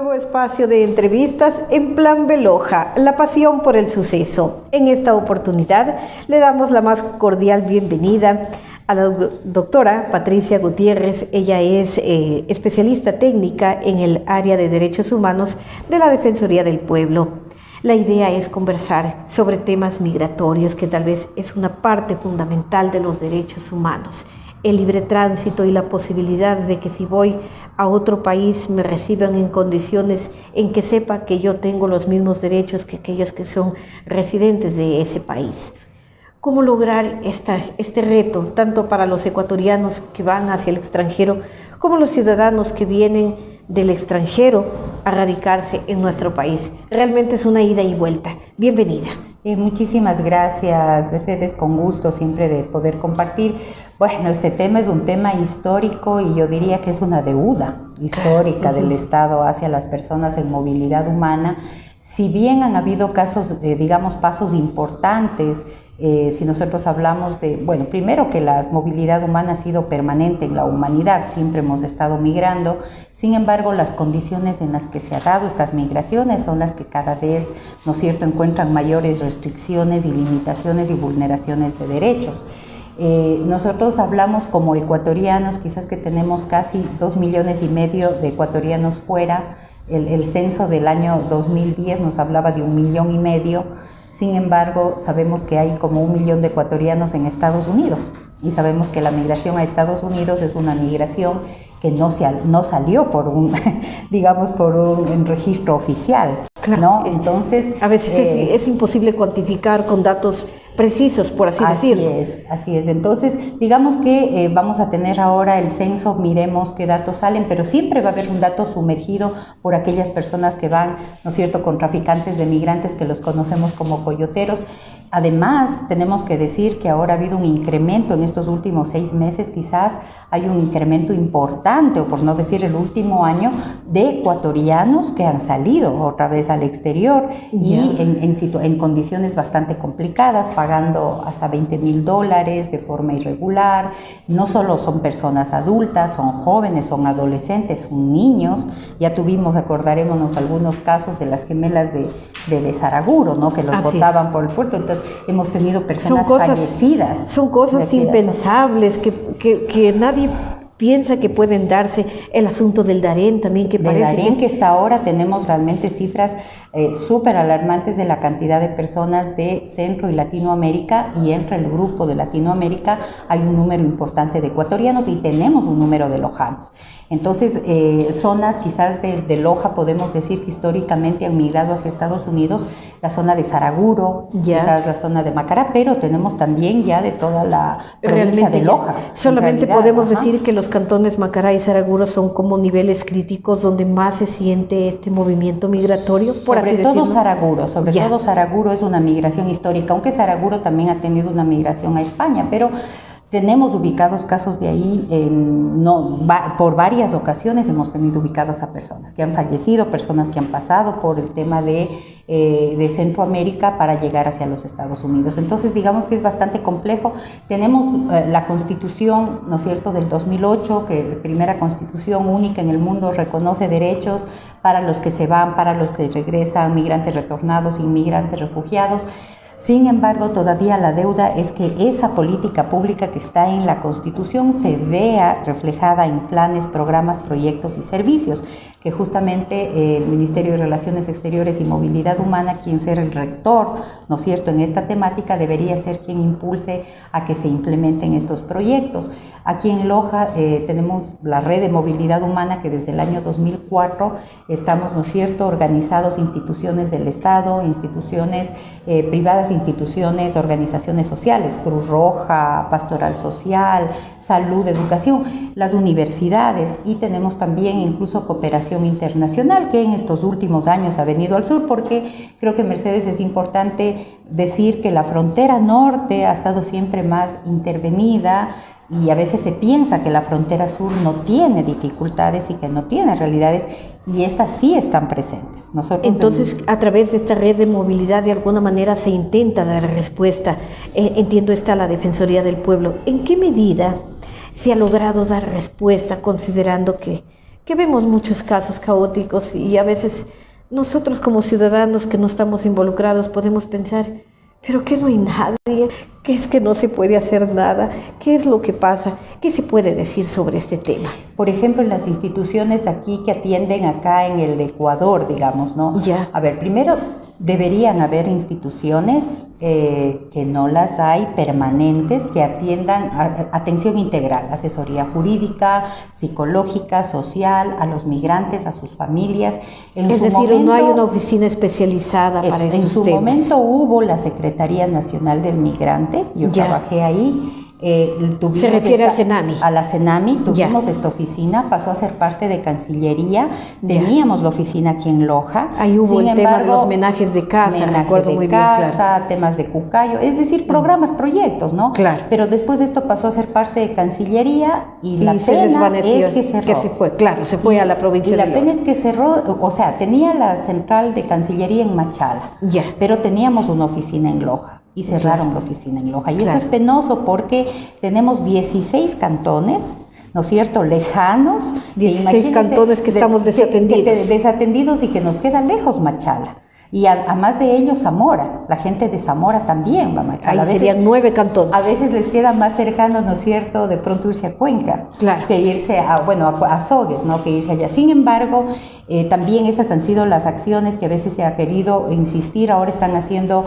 Nuevo espacio de entrevistas en Plan Veloja, la pasión por el suceso. En esta oportunidad le damos la más cordial bienvenida a la doctora Patricia Gutiérrez. Ella es especialista técnica en el área de derechos humanos de la Defensoría del Pueblo. La idea es conversar sobre temas migratorios, que tal vez es una parte fundamental de los derechos humanos. El libre tránsito y la posibilidad de que si voy a otro país me reciban en condiciones en que sepa que yo tengo los mismos derechos que aquellos que son residentes de ese país. ¿Cómo lograr este reto, tanto para los ecuatorianos que van hacia el extranjero, como los ciudadanos que vienen del extranjero a radicarse en nuestro país? Realmente es una ida y vuelta. Bienvenida. Muchísimas gracias, Mercedes, con gusto siempre de poder compartir. Bueno, este tema es un tema histórico y yo diría que es una deuda histórica del Estado hacia las personas en movilidad humana. Si bien han habido casos, pasos importantes, si nosotros hablamos de, bueno, primero que la movilidad humana ha sido permanente en la humanidad, siempre hemos estado migrando, sin embargo las condiciones en las que se ha dado estas migraciones son las que cada vez, ¿no es cierto?, encuentran mayores restricciones y limitaciones y vulneraciones de derechos. Nosotros hablamos como ecuatorianos, quizás que tenemos casi 2,5 millones de ecuatorianos fuera. El censo del año 2010 nos hablaba de 1,5 millones. Sin embargo, sabemos que hay como 1 millón de ecuatorianos en Estados Unidos y sabemos que la migración a Estados Unidos es una migración que no salió por un, por un registro oficial, claro, ¿no? Entonces, a veces es imposible cuantificar con datos precisos, por así decirlo. Así es. Entonces, digamos que vamos a tener ahora el censo, miremos qué datos salen, pero siempre va a haber un dato sumergido por aquellas personas que van, ¿no es cierto?, con traficantes de migrantes que los conocemos como coyoteros. Además, tenemos que decir que ahora ha habido un incremento en estos últimos 6 meses, quizás hay un incremento importante, o por no decir el último año, de ecuatorianos que han salido otra vez al exterior y en condiciones bastante complicadas, pagando hasta $20,000 de forma irregular. No solo son personas adultas, son jóvenes, son adolescentes, son niños. Ya tuvimos, acordarémonos, algunos casos de las gemelas de Saraguro, ¿no?, que los botaban por el puerto. Entonces, hemos tenido personas fallecidas. Son cosas impensables que nadie piensa que pueden darse. El asunto del Darién también, que parece que hasta ahora tenemos realmente cifras súper alarmantes de la cantidad de personas de Centro y Latinoamérica, y entre el grupo de Latinoamérica hay un número importante de ecuatorianos y tenemos un número de lojanos. Entonces, zonas quizás de Loja, podemos decir que históricamente han migrado hacia Estados Unidos, la zona de Saraguro, quizás la zona de Macará, pero tenemos también ya de toda la provincia de Loja. Solamente podemos decir que los cantones Macará y Saraguro son como niveles críticos donde más se siente este movimiento migratorio, sobre todo Saraguro es una migración histórica, aunque Saraguro también ha tenido una migración a España, pero tenemos ubicados casos de ahí, por varias ocasiones hemos tenido ubicados a personas que han fallecido, personas que han pasado por el tema de Centroamérica para llegar hacia los Estados Unidos. Entonces, digamos que es bastante complejo. Tenemos la Constitución, ¿no es cierto?, del 2008, que la primera Constitución única en el mundo reconoce derechos para los que se van, para los que regresan, migrantes retornados, inmigrantes refugiados. Sin embargo, todavía la deuda es que esa política pública que está en la Constitución se vea reflejada en planes, programas, proyectos y servicios, que justamente el Ministerio de Relaciones Exteriores y Movilidad Humana, quien ser el rector, ¿no es cierto?, en esta temática, debería ser quien impulse a que se implementen estos proyectos. Aquí en Loja tenemos la red de movilidad humana que desde el año 2004 estamos, ¿no es cierto?, organizados, instituciones del Estado, instituciones privadas, instituciones, organizaciones sociales, Cruz Roja, Pastoral Social, Salud, Educación, las universidades, y tenemos también incluso cooperación internacional que en estos últimos años ha venido al sur, porque creo que, Mercedes, es importante decir que la frontera norte ha estado siempre más intervenida, y a veces se piensa que la frontera sur no tiene dificultades y que no tiene realidades, y estas sí están presentes. Entonces, a través de esta red de movilidad, de alguna manera se intenta dar respuesta. Entiendo, está la Defensoría del Pueblo. ¿En qué medida se ha logrado dar respuesta, considerando que que vemos muchos casos caóticos y a veces nosotros como ciudadanos que no estamos involucrados podemos pensar, pero que no hay nadie, que es que no se puede hacer nada, ¿qué es lo que pasa? ¿Qué se puede decir sobre este tema? Por ejemplo, en las instituciones aquí que atienden acá en el Ecuador, digamos, ¿no? Ya. A ver, primero deberían haber instituciones que no las hay, permanentes, que atiendan atención integral, asesoría jurídica, psicológica, social, a los migrantes, a sus familias. Es decir, no hay una oficina especializada para esos temas. En su momento hubo la Secretaría Nacional del Migrante, yo trabajé ahí. Se refiere a CENAMI. A la CENAMI, tuvimos esta oficina, pasó a ser parte de Cancillería, teníamos la oficina aquí en Loja. Ahí hubo el tema de los menajes de casa, recuerdo muy bien, claro. Temas de Cucayo, es decir, programas, proyectos, ¿no? Claro. Pero después esto pasó a ser parte de Cancillería y la se pena desvaneció, es que cerró. Que se fue, claro, se fue a la provincia de Loja. Y la pena es que cerró, o sea, tenía la central de Cancillería en Machala, pero teníamos una oficina en Loja. Y cerraron la oficina en Loja. Y eso es penoso porque tenemos 16 cantones, ¿no es cierto?, lejanos. 16 cantones que estamos desatendidos. Desatendidos y que nos queda lejos Machala. Y además de ellos Zamora, la gente de Zamora también va a Machala. Ahí serían 9 cantones. A veces les queda más cercano, ¿no es cierto?, de pronto irse a Cuenca, que irse a Sogues, ¿no?, que irse allá. Sin embargo, también esas han sido las acciones que a veces se ha querido insistir. Ahora están haciendo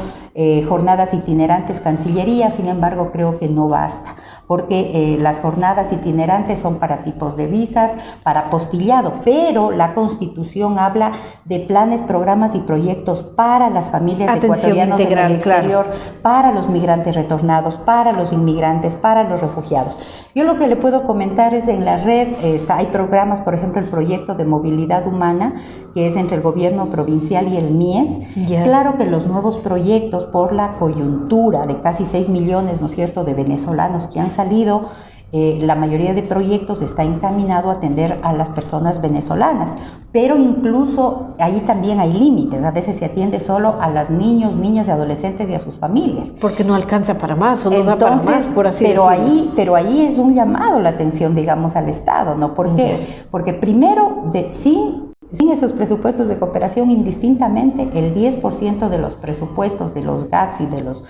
jornadas itinerantes Cancillería, sin embargo creo que no basta, porque las jornadas itinerantes son para tipos de visas, para apostillado, pero la Constitución habla de planes, programas y proyectos para las familias de ecuatorianos en el exterior, para los migrantes retornados, para los inmigrantes, para los refugiados. Yo lo que le puedo comentar es en la red, hay programas, por ejemplo, el proyecto de movilidad humana, que es entre el gobierno provincial y el MIES. Claro que los nuevos proyectos, por la coyuntura de casi 6 millones, ¿no es cierto?, de venezolanos que han salido, la mayoría de proyectos está encaminado a atender a las personas venezolanas, pero incluso ahí también hay límites. A veces se atiende solo a los niños, niñas y adolescentes y a sus familias. Porque no alcanza para más o no da para más, por así decirlo. Pero ahí es un llamado la atención, digamos, al Estado, ¿no? ¿Por qué? Porque primero, sin esos presupuestos de cooperación, indistintamente, el 10% de los presupuestos de los GATS y de los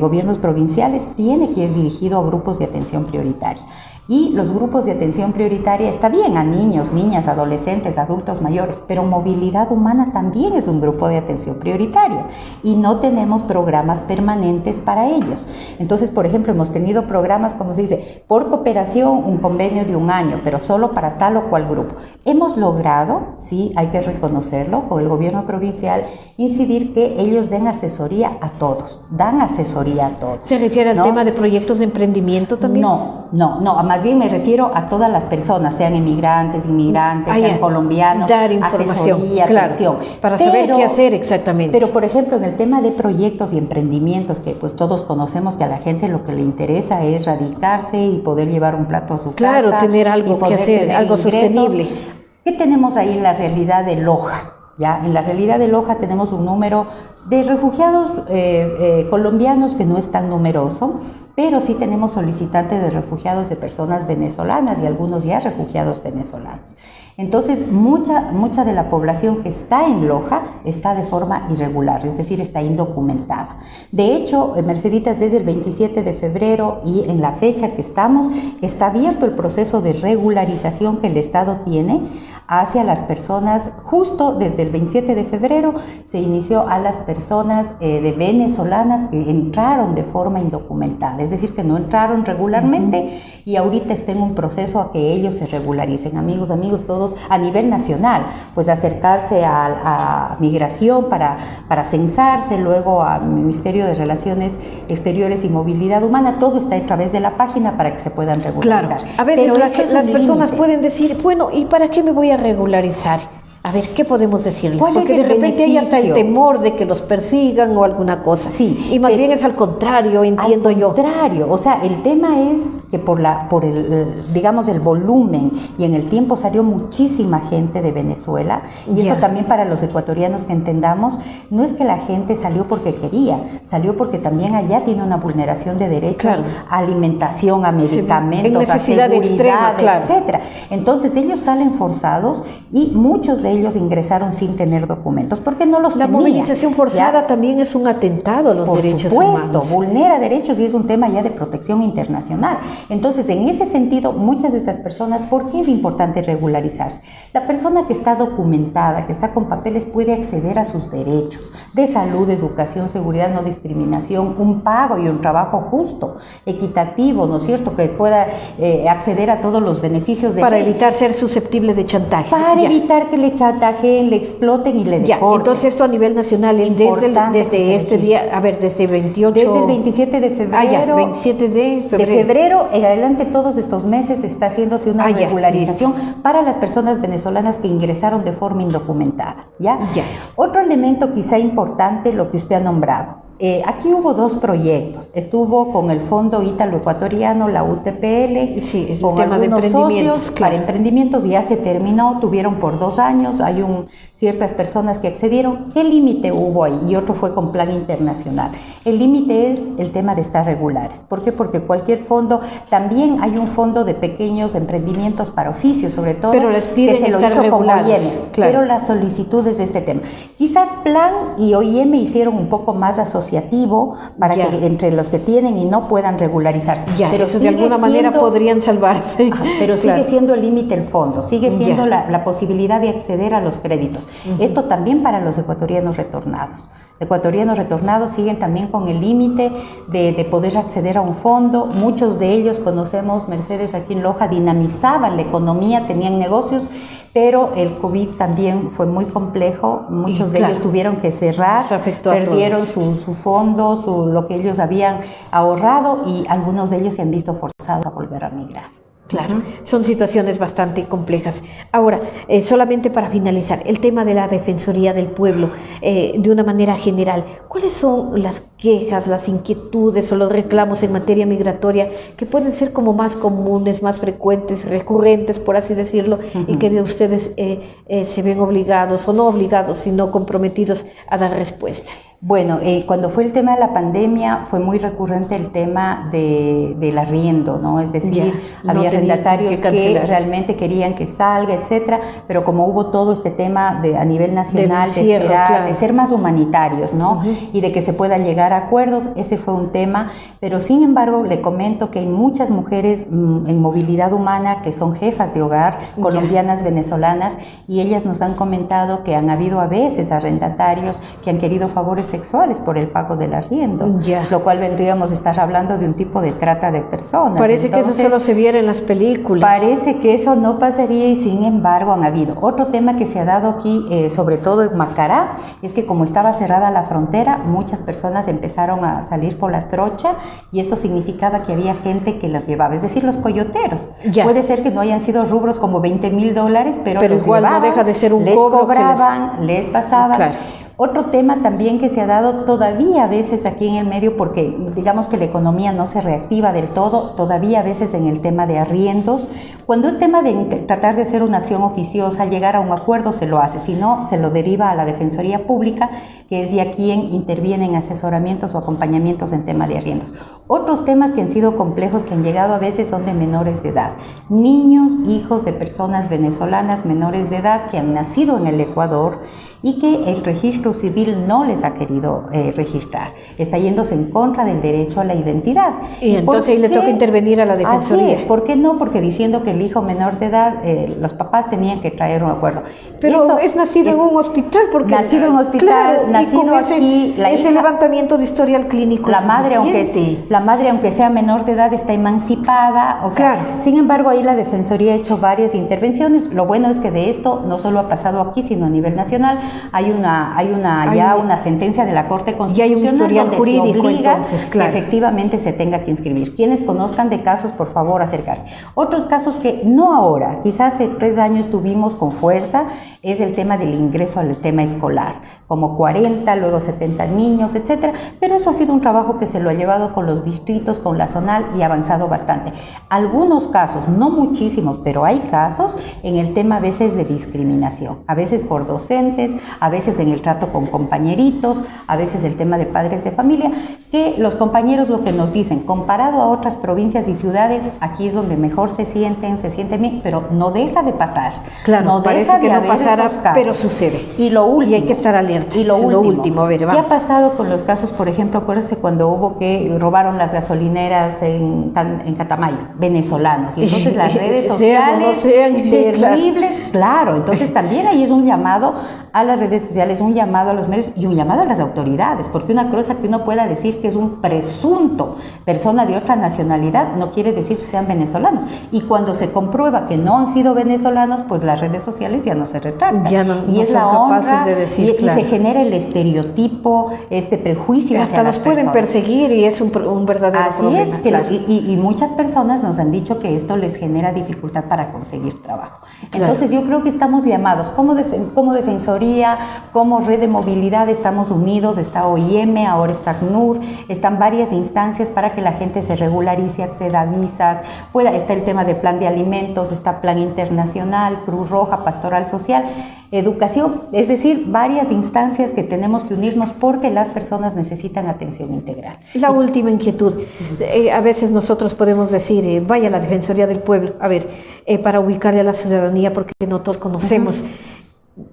gobiernos provinciales tiene que ir dirigido a grupos de atención prioritaria. Y los grupos de atención prioritaria está bien a niños, niñas, adolescentes, adultos mayores, pero movilidad humana también es un grupo de atención prioritaria y no tenemos programas permanentes para ellos. Entonces, por ejemplo, hemos tenido programas, como se dice, por cooperación, un convenio de 1 año, pero solo para tal o cual grupo. Hemos logrado, sí, hay que reconocerlo, con el gobierno provincial, incidir que ellos den asesoría a todos, dan asesoría a todos. ¿Se refiere al tema de proyectos de emprendimiento también? No, más bien me refiero a todas las personas, sean inmigrantes, sean colombianos, dar información, asesoría, atención. Para saber qué hacer exactamente. Pero, por ejemplo, en el tema de proyectos y emprendimientos, que pues todos conocemos que a la gente lo que le interesa es radicarse y poder llevar un plato a su casa. Claro, tener algo que hacer, algo sostenible. ¿Qué tenemos ahí en la realidad de Loja? ¿Ya? En la realidad de Loja tenemos un número de refugiados colombianos que no es tan numeroso, pero sí tenemos solicitantes de refugiados de personas venezolanas y algunos ya refugiados venezolanos. Entonces, mucha de la población que está en Loja está de forma irregular, es decir, está indocumentada. De hecho, Merceditas, desde el 27 de febrero y en la fecha que estamos, está abierto el proceso de regularización que el Estado tiene hacia las personas. Justo desde el 27 de febrero se inició a las personas de venezolanas que entraron de forma indocumentada, es decir, que no entraron regularmente y ahorita está en un proceso a que ellos se regularicen. Amigos, todos a nivel nacional, pues acercarse a migración para censarse, luego al Ministerio de Relaciones Exteriores y Movilidad Humana. Todo está a través de la página para que se puedan regularizar. Claro, a veces las personas pueden decir, bueno, ¿y para qué me voy a regularizar? A ver, ¿qué podemos decirles? ¿Cuál Porque es el de repente hay hasta el beneficio? temor de que los persigan o alguna cosa. Sí, Y más bien es al contrario, entiendo yo. Al contrario, o sea, el tema es que por el, digamos, el volumen y en el tiempo salió muchísima gente de Venezuela, y eso también para los ecuatorianos que entendamos, no es que la gente salió porque quería, salió porque también allá tiene una vulneración de derechos, a alimentación, a medicamentos, en necesidad a seguridad, extrema, etcétera. Entonces ellos salen forzados y muchos de ellos ingresaron sin tener documentos porque no los tenían. La movilización forzada también es un atentado a los derechos humanos. Por supuesto, vulnera derechos y es un tema ya de protección internacional. Entonces, en ese sentido, muchas de estas personas, ¿por qué es importante regularizarse? La persona que está documentada, que está con papeles, puede acceder a sus derechos de salud, educación, seguridad, no discriminación, un pago y un trabajo justo, equitativo, ¿no es cierto? Que pueda acceder a todos los beneficios de para evitar ser susceptible de chantaje. Para evitar que le chantajeen, le exploten y le deporten. Entonces esto a nivel nacional es desde este día, a ver, desde 28... Desde el 27 de febrero. 27 de febrero. De febrero en adelante todos estos meses está haciéndose una regularización para las personas venezolanas que ingresaron de forma indocumentada, ¿ya? Otro elemento quizá importante, lo que usted ha nombrado. Aquí hubo dos proyectos, estuvo con el Fondo Ítalo-Ecuatoriano, la UTPL, con tema algunos de socios para emprendimientos, ya se terminó, tuvieron por 2 años, hay ciertas personas que accedieron. ¿Qué límite hubo ahí? Y otro fue con plan internacional. El límite es el tema de estar regulares. ¿Por qué? Porque cualquier fondo, también hay un fondo de pequeños emprendimientos para oficios, sobre todo, pero les piden que se lo hizo con OIM, pero las solicitudes de este tema. Quizás Plan y OIM hicieron un poco más asociados para que entre los que tienen y no puedan regularizarse. Pero eso de alguna manera podrían salvarse. Pero sigue siendo el límite el fondo, sigue siendo la posibilidad de acceder a los créditos. Esto también para los ecuatorianos retornados. Ecuatorianos retornados siguen también con el límite de poder acceder a un fondo. Muchos de ellos, conocemos, Mercedes aquí en Loja, dinamizaban la economía, tenían negocios, pero el COVID también fue muy complejo. Muchos de ellos tuvieron que cerrar, perdieron su fondo, lo que ellos habían ahorrado, y algunos de ellos se han visto forzados a volver a migrar. Claro, son situaciones bastante complejas. Ahora, solamente para finalizar, el tema de la Defensoría del Pueblo, de una manera general, ¿cuáles son las quejas, las inquietudes o los reclamos en materia migratoria que pueden ser como más comunes, más frecuentes, recurrentes, por así decirlo, y que de ustedes se ven obligados, o no obligados, sino comprometidos a dar respuesta? Bueno, cuando fue el tema de la pandemia fue muy recurrente el tema del arriendo, ¿no? Es decir, había arrendatarios que realmente querían que salga, etcétera, pero como hubo todo este tema a nivel nacional de esperar, de ser más humanitarios, ¿no? Y de que se pueda llegar a acuerdos, ese fue un tema, pero sin embargo le comento que hay muchas mujeres en movilidad humana que son jefas de hogar, colombianas, venezolanas, y ellas nos han comentado que han habido a veces arrendatarios que han querido favores sexuales por el pago del arriendo, lo cual vendríamos a estar hablando de un tipo de trata de personas. Parece entonces, que eso solo se viera en las películas. Parece que eso no pasaría, y sin embargo han habido. Otro tema que se ha dado aquí, sobre todo en Macará, es que como estaba cerrada la frontera, muchas personas empezaron a salir por la trocha, y esto significaba que había gente que las llevaba, es decir, los coyoteros. Puede ser que no hayan sido rubros como $20,000, pero los igual llevaban, no deja de ser un les cobro cobraban, les pasaban. Otro tema también que se ha dado todavía a veces aquí en el medio, porque digamos que la economía no se reactiva del todo, todavía a veces en el tema de arriendos, cuando es tema de tratar de hacer una acción oficiosa, llegar a un acuerdo, se lo hace, si no, se lo deriva a la Defensoría Pública, que es ya quien interviene en asesoramientos o acompañamientos en tema de arriendos. Otros temas que han sido complejos, que han llegado a veces, son de menores de edad, niños, hijos de personas venezolanas menores de edad que han nacido en el Ecuador y que el registro civil no les ha querido registrar. Está yéndose en contra del derecho a la identidad. Y entonces ahí le toca intervenir a la Defensoría. Así es. ¿Por qué no? Porque diciendo que el hijo menor de edad, los papás tenían que traer un acuerdo. Pero eso es nacido en un hospital, porque nacido en un hospital, nacido aquí, ese levantamiento de historial clínico. La madre, aunque sea menor de edad, está emancipada. O sea, sin embargo, ahí la Defensoría ha hecho varias intervenciones. Lo bueno es que de esto no solo ha pasado aquí, sino a nivel nacional. hay una sentencia de la Corte Constitucional, y hay un historial jurídico, se obliga entonces, claro, que efectivamente se tenga que inscribir. Quienes conozcan de casos, por favor, acercarse. Otros casos que no ahora, quizás hace 3 años tuvimos con fuerza, es el tema del ingreso al tema escolar, como 40, luego 70 niños, etcétera, pero eso ha sido un trabajo que se lo ha llevado con los distritos, con la zonal y ha avanzado bastante. Algunos casos, no muchísimos, pero hay casos en el tema a veces de discriminación, a veces por docentes, a veces en el trato con compañeritos, a veces el tema de padres de familia, que los compañeros lo que nos dicen, comparado a otras provincias y ciudades, aquí es donde mejor se sienten bien, pero no deja de pasar. Claro, no parece deja que de no pasara, pero sucede. Y lo último, y hay que estar alerta. Y lo último, a ver, vamos. ¿Qué ha pasado con los casos, por ejemplo, acuérdense cuando hubo que robaron las gasolineras en Catamayo, venezolanos, y entonces las redes sociales terribles, claro, entonces también ahí es un llamado a las redes sociales, un llamado a los medios y un llamado a las autoridades, porque una cosa que uno pueda decir que es un presunto persona de otra nacionalidad no quiere decir que sean venezolanos, y cuando se comprueba que no han sido venezolanos, pues las redes sociales ya no se retratan, y es la honra de decir, y se genera el estereotipo, este prejuicio hasta los pueden perseguir y es un verdadero problema. Así es, que claro. y muchas personas nos han dicho que esto les genera dificultad para conseguir trabajo. Claro. Entonces yo creo que estamos llamados como Defensoría, como Red de Movilidad, estamos unidos, está OIM, ahora está ACNUR, están varias instancias para que la gente se regularice, acceda a visas, está el tema de plan de alimentos, está plan internacional, Cruz Roja, Pastoral Social, educación, es decir, varias instancias que tenemos que unirnos porque las personas necesitan atención integral. La última inquietud, a veces nosotros podemos decir, vaya a la Defensoría del Pueblo, a ver, para ubicarle a la ciudadanía, porque no todos conocemos.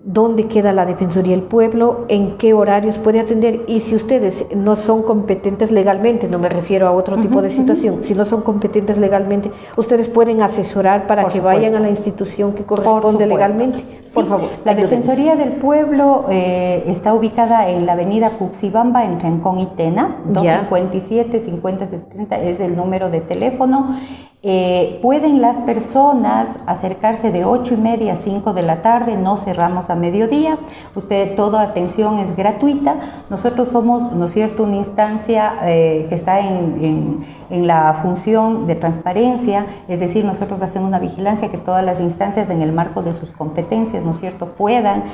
¿Dónde queda la Defensoría del Pueblo? ¿En qué horarios puede atender? Y si ustedes no son competentes legalmente, no me refiero a otro tipo de situación, si no son competentes legalmente, ustedes pueden asesorar para que vayan a la institución que corresponde legalmente. Por favor. La Defensoría del Pueblo está ubicada en la avenida Cuxibamba, en Rincón y Tena, 257-5070 es el número de teléfono. Pueden las personas acercarse de 8:30 a 5 de la tarde, no cerramos a mediodía, toda atención es gratuita. Nosotros somos, ¿no es cierto?, una instancia que está en la función de transparencia, es decir, nosotros hacemos una vigilancia que todas las instancias en el marco de sus competencias, ¿no es cierto?, puedan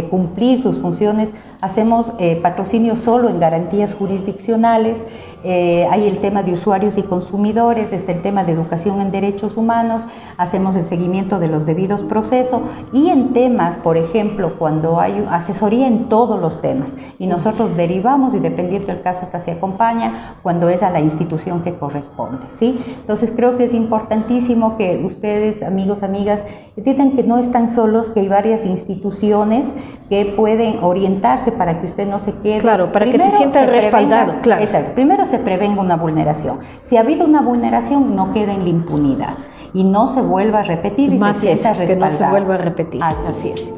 cumplir sus funciones. Hacemos patrocinio solo en garantías jurisdiccionales, hay el tema de usuarios y consumidores, está el tema de educación en derechos humanos, hacemos el seguimiento de los debidos procesos y en temas, por ejemplo, cuando hay asesoría en todos los temas y nosotros derivamos y dependiendo del caso hasta se acompaña cuando es a la institución que corresponde, ¿sí? Entonces creo que es importantísimo que ustedes, amigos, amigas, entiendan que no están solos, que hay varias instituciones que pueden orientarse para que usted no se quede. Claro, para que se sienta respaldado, claro. Exacto, primero se prevenga una vulneración. Si ha habido una vulneración, no queda en la impunidad y no se vuelva a repetir y más se sienta respaldado. Que no se vuelva a repetir. Así es.